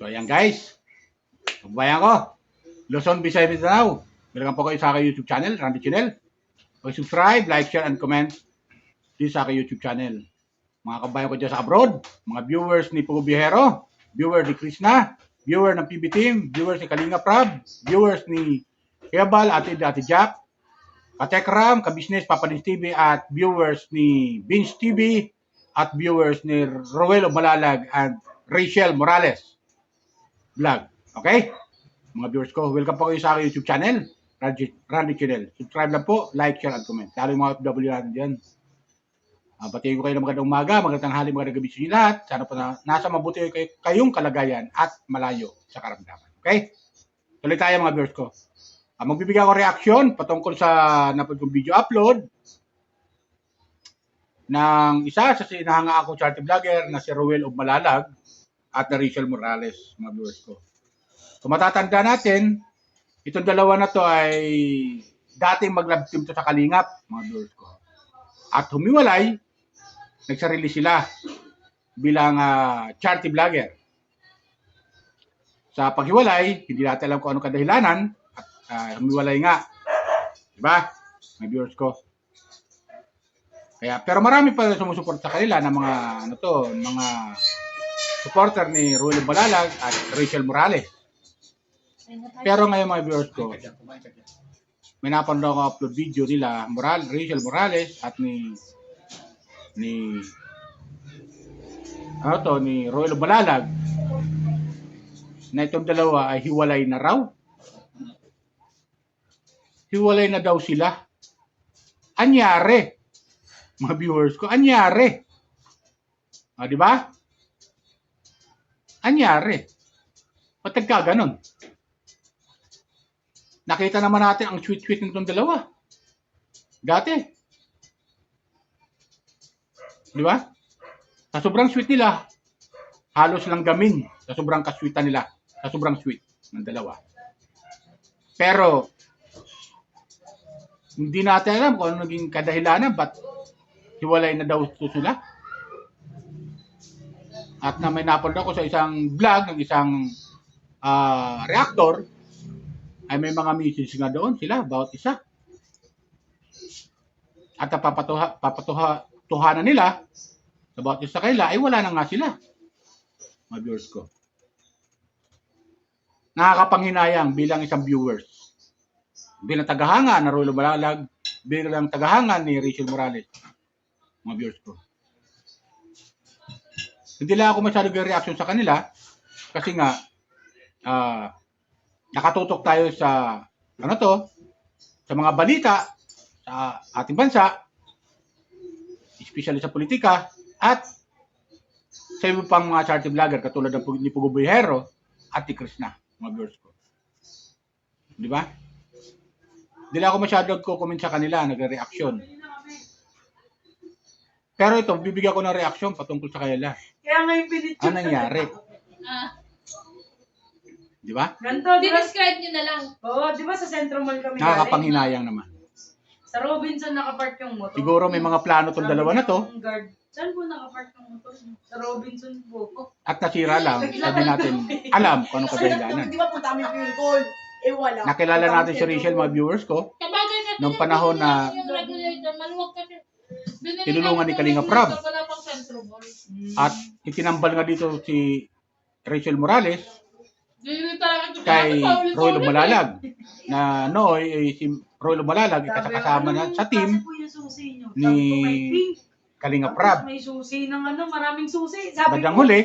ayan guys. Pagbayan ko. Luzon, Visayas, Mindanao. Welcome po kayo sa aking YouTube channel, Randy Channel. Subscribe, like, share, and comment dito sa aking YouTube channel. Mga kabayan ko dyan sa abroad, mga viewers ni Pugo Bihero, viewers ni Krishna, viewer ng PB Team, viewers ni Kalinga Prab, viewers ni Kebal, Ate Jack, Katekram, Kabisnes, Papadins TV, at viewers ni Vince TV, at viewers ni Roel Malalag and Rachel Morales vlog. Okay? Mga viewers ko, welcome po kayo sa aking YouTube channel, Randy Channel. Subscribe lang po, like, share, and comment. Lalo yung mga FW natin dyan. Batiin ko kayo ng magandang umaga, magandang tanghali, magandang gabi sa inyo lahat. Sana po nasa mabuti kayong kalagayan at malayo sa karamdaman. Okay? Tuloy tayo mga viewers ko. Magbibigay ako reaction patungkol sa napanood kong video upload ng isa sa sinahanga ako charity vlogger na si Roel Malalag at na Rachel Morales, mga viewers ko. Kung matatanda natin, itong dalawa na to ay dating mag-love team to sa Kalingap, mga viewers ko. At humiwalay, nagsarili sila bilang charity vlogger. Sa paghiwalay, hindi natin alam kung anong kadahilanan at humiwalay nga. Diba? Mga viewers ko. Kaya, pero marami pa sumusuporta sa kanila ng mga mga supporter ni Roel Malalag at Rachel Morales. Pero ngayon mga viewers ko, may napanood ako upload video nila, Rachel Morales at ni Roel Malalag, na itong dalawa ay hiwalay na raw. Hiwalay na daw sila. Anyari? Mga viewers ko, anyari? Di ba? Anyari? Ba't nagkaganon? Nakita naman natin ang sweet-sweet nitong dalawa. Dati. Di ba? Sa sobrang sweet nila, halos lang gamin sa sobrang kasweetan nila. Sa sobrang sweet ng dalawa. Pero, hindi natin alam kung ano naging kadahilanan, ba't hiwalay na daw sila. At na may napanood ako sa isang vlog ng isang reactor, ay may mga message nga doon sila, bawat isa. At papatuhanan nila sa bawat isa kanila, ay wala na nga sila. Mga viewers ko. Nakakapanghinayang bilang isang viewers. Bilang tagahanga na Roel Malalag, bilang tagahanga ni Rachel Morales. Mga viewers ko. Hindi lang ako masyadong reaction sa kanila kasi nga nakatutok tayo sa sa mga balita sa ating bansa, especially sa politika, at sa iba pang mga charity vlogger katulad ng ni Pugo Bihero at ni Krishna, mga viewers ko. Di ba? Hindi lang ako masyadong comment sa kanila, nagre-reaction. Pero ito, bibigyan ko ng reaksyon patungkol sa kanila. Kaya nga yung pinityo. Ano nangyari? Di ba? Ganto, di ba? Describe nyo na lang. Oo, di ba sa Centro Mall kami Nakakapanghinayang naman. Sa Robinson nakapark yung motor. Siguro may mga plano tong dalawa na to. Guard. Saan po nakapark yung motor? Sa Robinson po. At nasira lang, sabi natin, alam kung anong kadahilanan. Di ba punta kami fuel call? Eh wala. Nakilala natin si Rachel, mga viewers ko, Kabagay kasi nung panahon na yung regulator, maluwag kasi. tinulungan ni Kalinga Prab. Wala pang Centro Mall. At itinambal nga dito si Rachel Morales kay Roel Malalag na si Roel Malalag kasama na sa team ni Kalinga Prab. May susi ng maraming susi. Sabi Bandang ko, huli,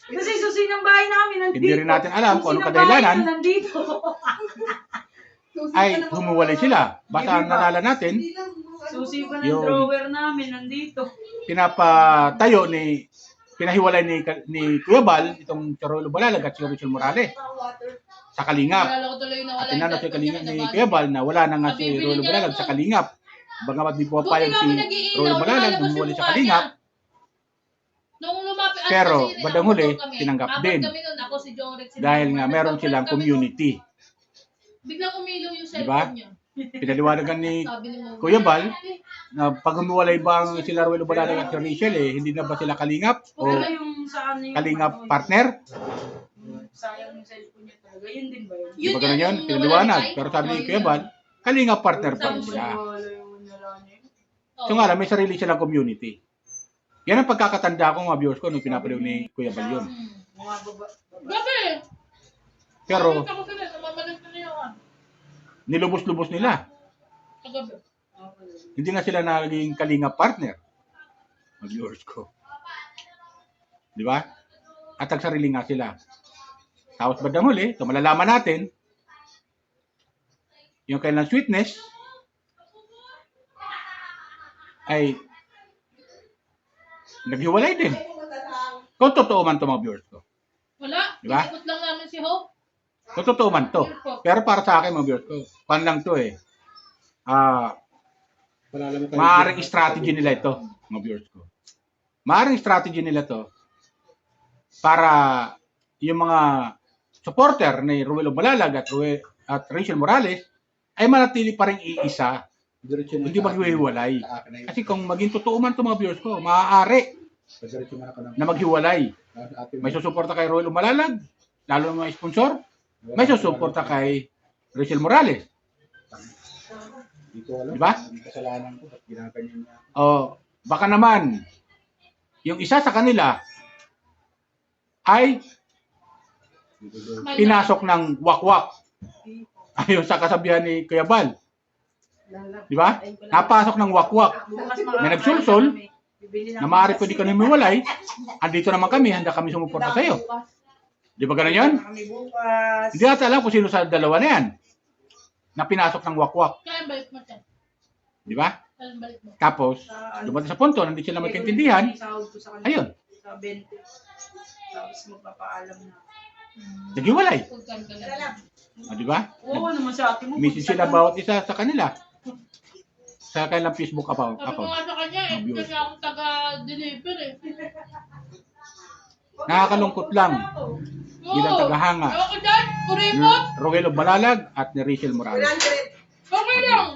kasi susi ng bahay namin nandito. hindi rin natin alam kung Susi anong ng bahay kadahilanan, na nandito. ay humuwalay sila. Basta ang nalala natin, Susi pa ng Yung- drawer namin nandito. pinahiwalay ni Kuya Bal, itong si Roel Malalag at si Rachel Morales sa Kalingap. Nalala ko tuloy na At wala tinanong si Kalingap ni Kuya Bal na wala na nga si Roel Malalag sa Kalingap. Bagamat di po papayag si Roel Malalag humuwalay sa Kalingap, Nung lumapit, pero kasi bandang huli, kami. tinanggap Abot din. kami nun, ako si John Rex, si dahil John nga Rex, meron nagpapalad silang kami community. nun. Biglang umilaw yung Diba? cellphone niya. Pinaliwanagan ni Sabi ni Mama, Kuya Bal na pag humiwalay ba ang sila Roel Malalag at si Rachel, hindi na ba sila Kalingap o Wala yung saan yung Kalingap partner? sayang yung cellphone niya talaga. Yun din ba yun? Di ba ganun yun? yung nawala Pinaliwanag. ni Kai? Pero sabi Oo, ni yun Kuya yun. Bal, kalinga partner pa rin Sabi siya. Wala yung nala niya. Oo. So nga lang, may sarili silang community. Yan ang pagkakatanda ko mga viewers ko nung pinapaliw ni Kuya Bal yun. Mga baba. Grabe. Pero Nakita ko sila, namamalag na yun. nilubos-lubos nila. Kagabi. Hindi na sila naging kalinga partner. Mga viewers ko. Di ba? At nagsarili nga sila. Tapos bandang huli, ito malalaman natin, yung kailang sweetness ay naghiwalay din. Kung totoo man ito mga viewers ko. Wala. Di ba? Inikot lang namin si Hope. Kung totoo man to. Pero para sa akin mga viewers ko, pan lang to eh. Maaaring strategy nila ito, mga viewers ko. Maaaring strategy nila to para yung mga supporter ni Ruel Malalag at Rachel Morales ay manatili pa rin iisa, hindi maghiwalay. Kasi kung maging totoo man ito mga viewers ko, maaari na maghiwalay. May susuporta kay Ruel Malalag, lalo ng mga sponsor, may susuporta kay Rachel Morales. Di ba? Kasalanan ko, ba't ginaganyan niya? O baka naman, yung isa sa kanila ay pinasok ng wakwak. Ayon sa kasabihan ni Kuya Bal. Di ba? Napasok ng wakwak na nagsulsol na maaari pwede ka namiwalay. Andito naman kami, handa kami sumuporta sa iyo. Di ba ganun yun? Kami bukas. Hindi natin alam kung sino sa dalawa na yan na pinasok ng wakwak. Kaya balik mo siya. Di ba? Kaya balik mo. Tapos, dumating sa punto, hindi sila magkaintindihan. Sahod ko sa kanila. Ayun, Sa 20. Tapos magpapaalam na. naghiwalay. Huwag kang ganun. O, di ba? Oo naman sa akin mo. Message sila bawat isa sa kanila. Sa kanilang Facebook account. Sabi ko nga sa kanya, eh, Ang kasi akong taga-deliver eh. Nakakalungkot lang bilang tagahanga Ewan ko dyan, kuripot. ni Rogelio Malalag at ni Rachel Morales. 100. Okay lang.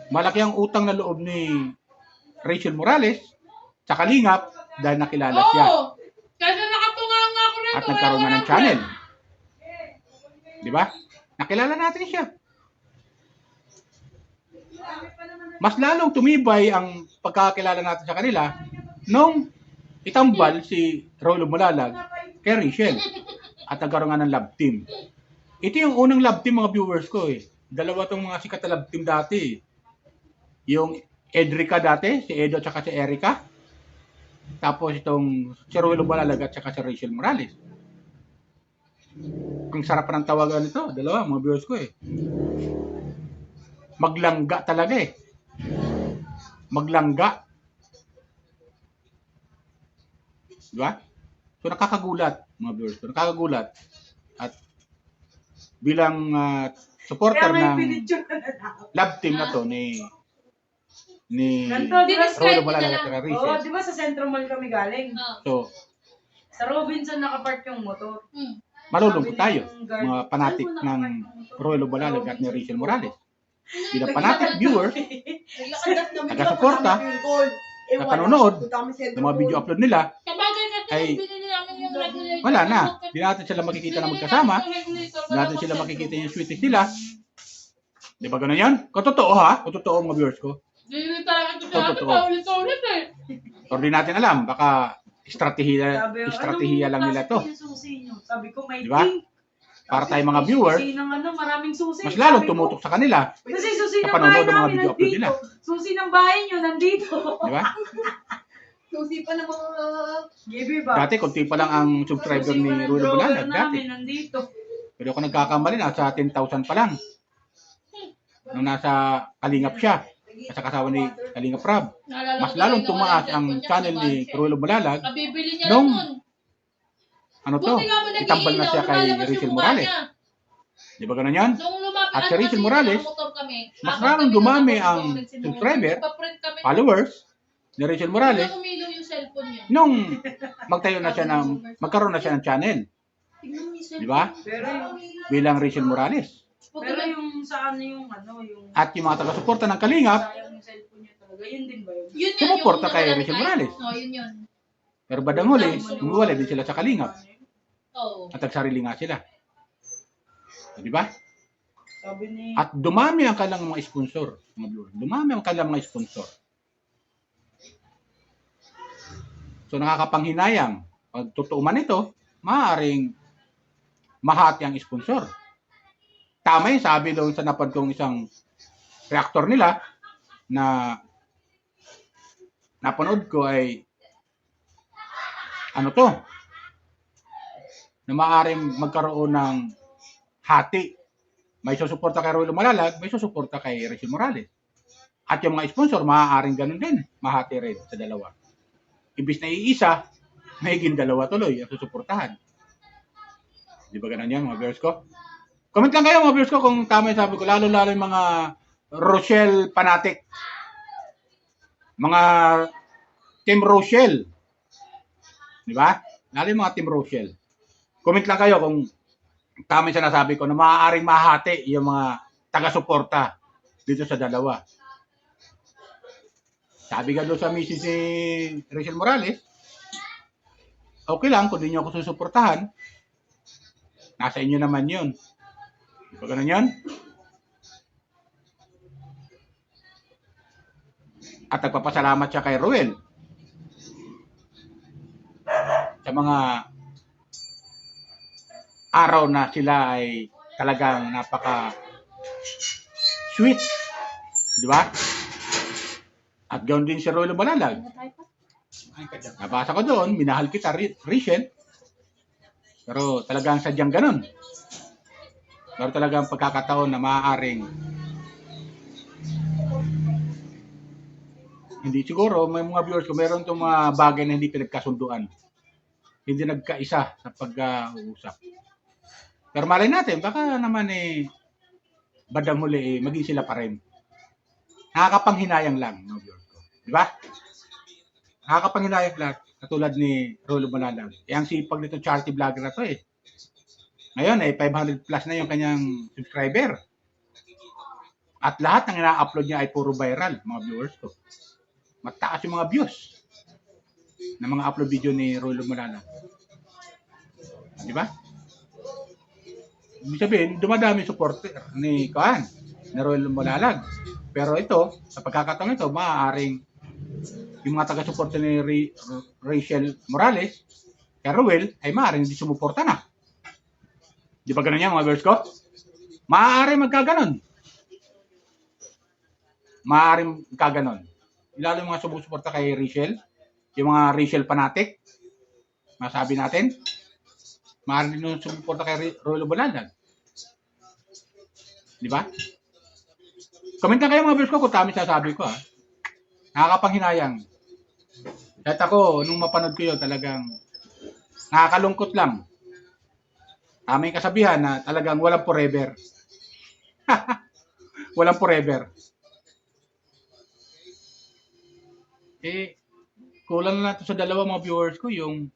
Malaki ang utang na loob ni Rachel Morales sa Kalingap dahil nakilala siya Oo. Kasi nakatunga nga ako rito. at nagkaroon na ng channel. Di ba? Nakilala natin siya. Mas lalong tumibay ang pagkakilala natin sa kanila nung itambal si Rogelio Malalag kay Rachel at nagkaroon nga ng love team. Ito yung unang love team mga viewers ko eh. Dalawa tong mga sikat na love team dati. Yung Edrica dati, si Edo at saka si Erica. Tapos itong si Rogelio Malalag at saka si Rachel Morales. Ang sarap pa ng tawagan nito. Dalawa, mga viewers ko eh. Maglangga talaga eh. Maglangga. Diba? So nakakagulat, mga viewers ko. Nakakagulat. At bilang supporter Kaya may ng pinitsure na lang. love team na to ni Ganito, di ba? Rogelio Malalag at saka Oo, Rachel. di ba sa Centro Mall kami galing? Ah. So, Sa Robinson nakapark yung motor. malulungkot Sabi tayo, ng guard, mga panatik "Saan mo ng nakapark yung motor?" Rogelio Malalag at ni Rachel Morales. Bilang panatik viewers, Naglakadas namin Taga-suporta sa sa panonood ng mga video upload nila, Kabagay kasi Ay, yung binili namin yung regulator. wala na. Hindi natin sila makikita na magkasama. Hindi natin sila makikita yung sweeties nila. Di ba ganun yan? Kung totoo ha, kung totoo mga viewers ko. Hindi talaga ito Totoo. namin paulit-ulit eh. Or di natin alam, baka estratehiya lang nila to. Yung susi nyo? Sabi ko may Di ba? pink. Para tayo mga viewers, Susi ng ano, maraming susi. mas lalong Sabi ko, tumutok sa kanila. Kasi susi sa ng bahay panonood ng mga namin video upload nandito. nila. Susi ng bahay nyo nandito. Di ba? Susi pa ng mga... Gibi ba? Dati, konti pa lang ang subscriber ni Rulo Bulalag. Dati. namin nandito. Pero kung nagkakamali, nasa 10,000 pa lang. Nung nasa Kalingap siya. Sa kasawa ni Kalingap Rab. Naalala Mas ko lalong tuloy tumaas na ang cellphone niya, channel ni kinuha Rulo Bulalag. siya. Kabibili niya Nung- lang nun. Ano to? Buti nga mo Itambal na nag-iilaw, siya kay lumalabas Rachel yung mukha Morales. niya. Di ba ganun yan? Nung lumapit At si Rachel kasi Morales, nakamotor kami. mas Habang lalong kami dumami nakamotor, ang nagsinuha. subscriber, Nagpa-print kami. followers ni Rachel Morales Biglang umilaw yung cellphone niya. nung magtayo na siya ng magkaroon na siya ng channel, Tignan mo yung cellphone. di ba? Pero yung, Bilang Rachel Morales. pero yung sa ano yung ano, yung At yung mga taga-suporta ng Kalingap, sayang yung cellphone niya talaga. Yun din ba yun? Yun yun, sumuporta yung kay nawala Rachel ni Kai. Morales. Oo, yun yun. Pero badang huli, umiwalay din sila sa kalingap. Oo. At nagsarili nga sila. Di ba? Sabi ni... At dumami ang kanilang mga sponsor. Mga viewers. Dumami ang kanilang mga sponsor. So nakakapanghinayang. Pag totoo man ito, maaaring mahati ang sponsor. Tama yung sabi doon sa napad kong isang reactor nila na napanood ko ay ano to? Na maaaring magkaroon ng hati. May susuporta kay Roy Lumalalag, may susuporta kay Rachel Morales. At yung mga sponsor, maaaring ganun din. Mahati rin sa dalawa. Ibis na iisa, may higing dalawa tuloy ang susuportahan. Di ba ganun yan, mga viewers ko? Comment lang kayo, mga viewers ko, kung tama yung sabi ko. Lalo-lalo yung mga Rochelle fanatic. Mga Team Rochelle. Di ba? Lalo yung mga Team Rochelle. Comment lang kayo kung tama yung sinasabi ko na maaaring mahati yung mga taga-suporta dito sa dalawa. Sabi ka doon sa misis ni Rachel Morales, okay lang kung di nyo ako susuportahan. Nasa inyo naman yun. Di ba ganun yun? At nagpapasalamat siya kay Ruel sa mga araw na sila ay talagang napaka sweet. Di ba? At ganoon din si Roy Lumalalag. Nabasa ko doon, minahal kita, Rachel. Pero talagang sadyang ganun. Pero talagang pagkakataon na maaaring hindi siguro, may mga viewers ko, meron itong mga bagay na hindi pinagkasunduan. Hindi nagkaisa sa pag-uusap. Pero malay natin, baka naman badang huli maging sila pa rin. Nakakapanghinayang lang, mga viewers ko. Di ba? Nakakapanghinayang lang, katulad ni Rolo Manalag. Ang sipag nito charity vlogger na to Ngayon 500 plus na yung kanyang subscriber. At lahat ng ina-upload niya ay puro viral, mga viewers ko. Mataas yung mga views ng mga upload video ni Rolo Manalag. Di ba? Ibig sabihin, dumadami supporter ni Royal Manalag. Pero ito, sa pagkakataon ito, maaaring yung mga taga-suporta ni Rachel Morales, kay Roel, ay maaaring hindi sumuporta na. Di ba ganun yan, mga girls ko? Maaaring magkaganon. Maaaring magkaganon. Lalo yung mga sumusuporta kay Rachel, yung mga Rachel fanatic, masabi natin, maaaring yung sumuporta kay Roel Manalag. Di ba? Comment lang kayo, mga viewers ko, kung tama sasabi ko, Nakakapanghinayang. Kahit ako, nung mapanood ko yun, talagang nakakalungkot lang. Tama yung kasabihan na talagang walang forever. Walang forever. Kulang na natin sa dalawa, mga viewers ko, yung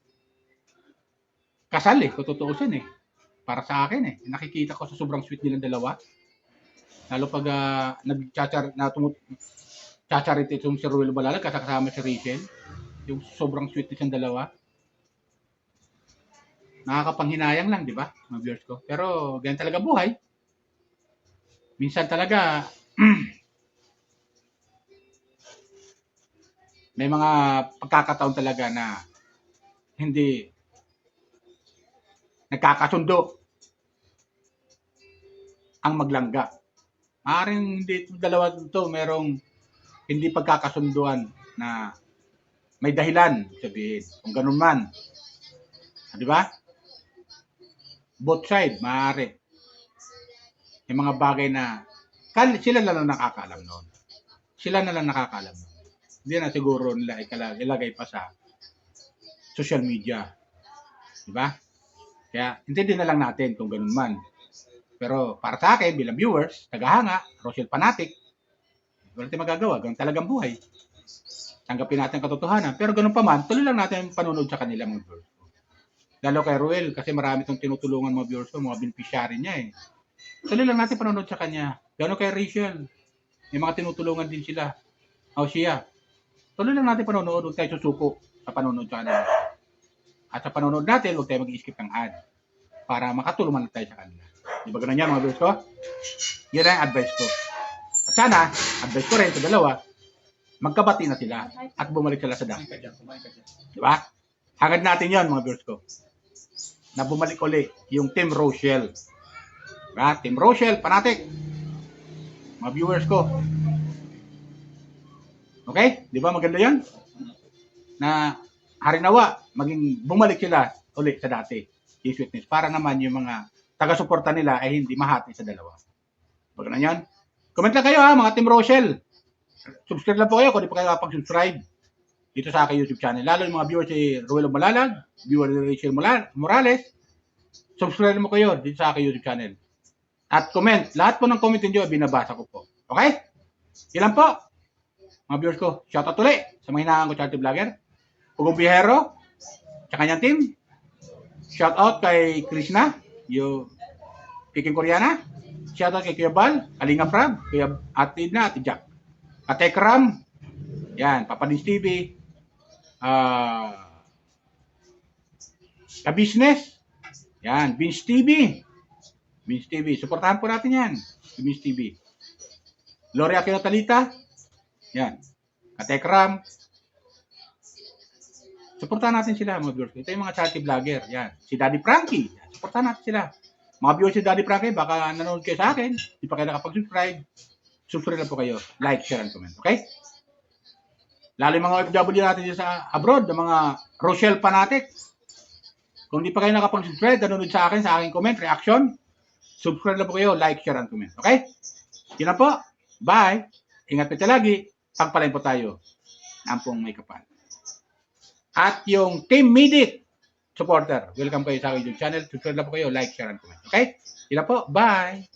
kasal kung tutuusin Para sa akin nakikita ko sa sobrang sweet nilang dalawa. Lalo pag nagchacharity itong si Ruel Balalag kasama si Rachel. Yung sobrang sweet nitong dalawa. Nakakapanghinayang lang, di ba, mga viewers ko? Pero ganyan talaga buhay. Minsan talaga may mga pagkakataon talaga na hindi nagkakasundo ang maglangga. Maaaring hindi itong dalawa ito merong hindi pagkakasunduan na may dahilan, sabihin. Kung ganun man. Di ba? Both side, maaari. Yung mga bagay na sila na lang nakakaalam noon. Sila na lang nakakaalam noon. Hindi na siguro nila ilagay pa sa social media. Di ba? Kaya, intindi na lang natin kung ganun man. Pero para sa akin, bilang viewers, tagahanga, Rochelle fanatic, wala tayong magagawa. Ganun talagang buhay. Tanggapin natin ang katotohanan. Pero ganun pa man, tuloy lang natin panunod sa kanila, mga viewers. Lalo kay Ruel, kasi marami itong tinutulungan mga viewers ko, mga beneficiary niya Tuloy lang natin panunod sa kanya. Ganun kay Rachel. May mga tinutulungan din sila. O siya. Tuloy lang natin panunod, huwag tayo susuko sa panunod sa kanila. At sa panonood natin, huwag tayo mag-skip ng ad para makatulungan tayo sa kanila. Di ba ganun yan mga viewers ko? Yan ang advice ko. At sana, advice ko rin sa dalawa, magkabati na sila at bumalik sila sa dati. Di ba? Hangad natin yon mga viewers ko. Na bumalik uli yung Team Rochelle. Diba? Team Rochelle, Panatic. Mga viewers ko. Okay? Di ba maganda yan? Na harinawa, maging bumalik sila uli sa dati. Yung sweetness. Para naman yung mga taga-suporta nila ay hindi mahati sa dalawa. Pag na yan. Comment lang kayo ha, mga Team Rochelle. Subscribe lang po kayo kung di pa kayo kapag-subscribe dito sa aking YouTube channel. Lalo yung mga viewers si Ruel Malalag, viewer ni Rachel Morales, subscribe mo kayo dito sa aking YouTube channel. At comment. Lahat po ng comment niyo binabasa ko po. Okay? Ilan po? Mga viewers ko, shoutout ulit sa mga hinahangan ko charity vlogger. Ugong Bihero, sa kanyang team. Shoutout kay Krishna, yung Piking Koreana. Shoutout kay Kuya Bal, Kalinga Prab, Kuya Ate na, Ate Jack. Katekram, yan, Papa Dins TV, Ka-Business, yan, Vince TV, supportahan po natin yan, Vince TV. Gloria Kinotalita, yan, Katekram, supportahan natin sila mga viewers. Ito yung mga charity vlogger, yan, si Daddy Frankie, yan, supportahan natin sila. Mga viewers si Daddy Frankie, baka nanonood kayo sa akin, di pa kayo nakapag-subscribe, subscribe lang po kayo, like, share, and comment, okay? Lalo yung mga OFW natin dito sa abroad, yung mga Rochelle Fanatic. Kung di pa kayo nakapag-subscribe, nanonood sa akin, sa aking comment, reaction, subscribe lang po kayo, like, share, and comment, okay? Yun na po, bye! Ingat po lagi, pagpalain po tayo, ampong may kapal. At yung Team Midit supporter, welcome kayo sa aking YouTube channel, subscribe lang po kayo, like, share, and comment, okay? Yun na po, bye!